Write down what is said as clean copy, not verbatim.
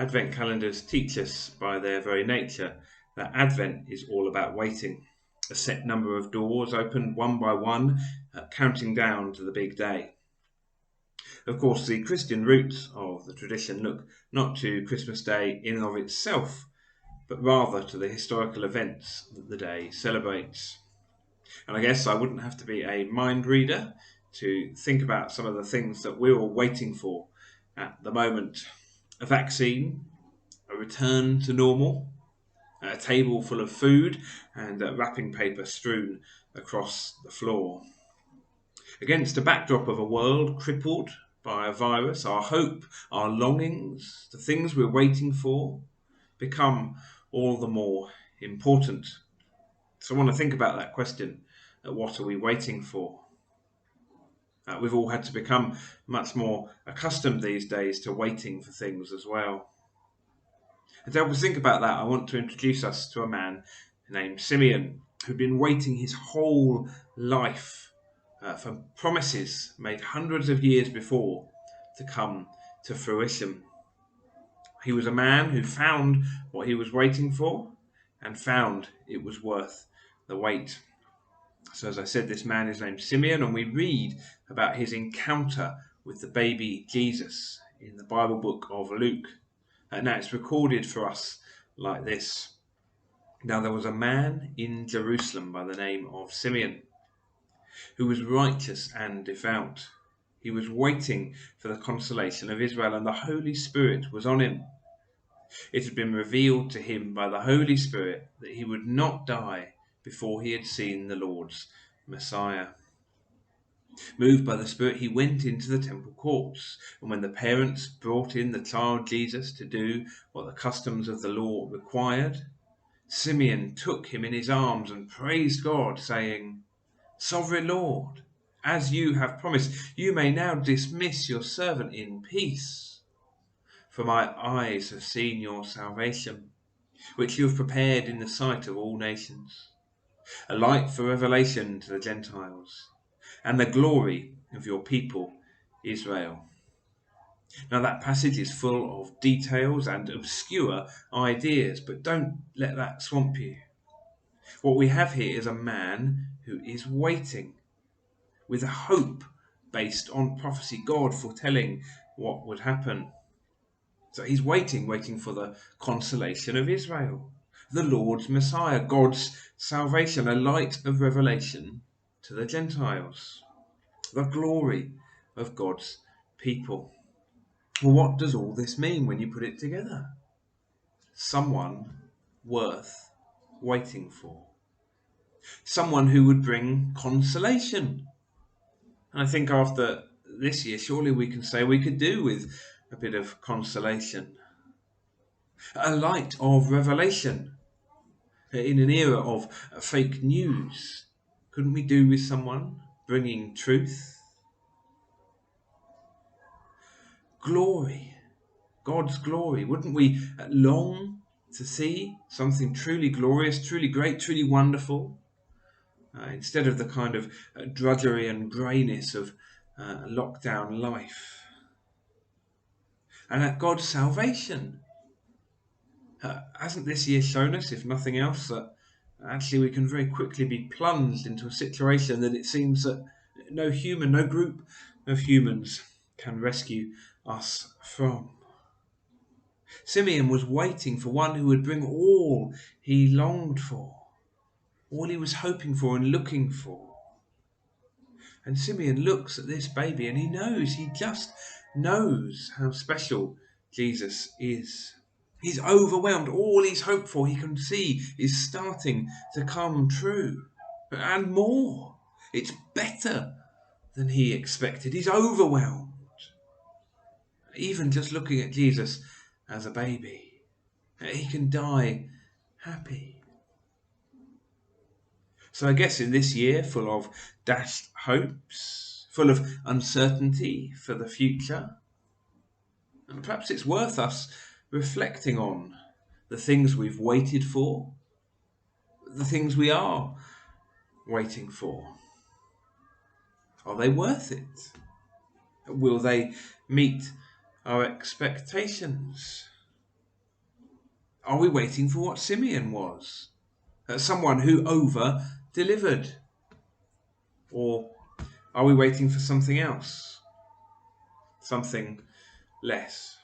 Advent calendars teach us by their very nature that Advent is all about waiting. A set number of doors opened one by one, counting down to the big day. Of course, the Christian roots of the tradition look not to Christmas Day in and of itself, but rather to the historical events that the day celebrates. And I guess I wouldn't have to be a mind reader to think about some of the things that we're all waiting for at the moment. A vaccine, a return to normal, a table full of food, and wrapping paper strewn across the floor. Against a backdrop of a world crippled by a virus, our hope, our longings, the things we're waiting for, become all the more important. So I want to think about that question. What are we waiting for? We've all had to become much more accustomed these days to waiting for things as well. And to help us think about that, I want to introduce us to a man named Simeon, who'd been waiting his whole life for promises made hundreds of years before to come to fruition. He was a man who found what he was waiting for and found it was worth the wait. So as I said, this man is named Simeon, and we read about his encounter with the baby Jesus in the Bible book of Luke. And now it's recorded for us like this. Now there was a man in Jerusalem by the name of Simeon, who was righteous and devout. He was waiting for the consolation of Israel, and the Holy Spirit was on him. It had been revealed to him by the Holy Spirit that he would not die before he had seen the Lord's Messiah. Moved by the Spirit, he went into the temple courts, and when the parents brought in the child Jesus to do what the customs of the law required, Simeon took him in his arms and praised God, saying, "Sovereign Lord, as you have promised, you may now dismiss your servant in peace. For my eyes have seen your salvation, which you have prepared in the sight of all nations, a light for revelation to the Gentiles, and the glory of your people Israel." Now that passage is full of details and obscure ideas, but don't let that swamp you. What we have here is a man who is waiting with a hope based on prophecy, God foretelling what would happen. So he's waiting for the consolation of Israel, the Lord's Messiah, God's salvation, a light of revelation to the Gentiles, the glory of God's people. Well, what does all this mean when you put it together? Someone worth waiting for. Someone who would bring consolation. And I think after this year, surely we can say we could do with a bit of consolation. A light of revelation. In an era of fake news, couldn't we do with someone bringing truth? Glory, God's glory. Wouldn't we long to see something truly glorious, truly great, truly wonderful, instead of the kind of drudgery and greyness of lockdown life? And at God's salvation. Hasn't this year shown us, if nothing else, that actually we can very quickly be plunged into a situation that it seems that no human, no group of humans can rescue us from? Simeon was waiting for one who would bring all he longed for, all he was hoping for and looking for. And Simeon looks at this baby and he just knows how special Jesus is. He's overwhelmed. All he's hoped for, he can see, is starting to come true. And more. It's better than he expected. He's overwhelmed. Even just looking at Jesus as a baby, he can die happy. So I guess in this year full of dashed hopes, full of uncertainty for the future, and perhaps it's worth us reflecting on the things we've waited for, the things we are waiting for. Are they worth it? Will they meet our expectations? Are we waiting for what Simeon was? Someone who over delivered? Or are we waiting for something else? Something less?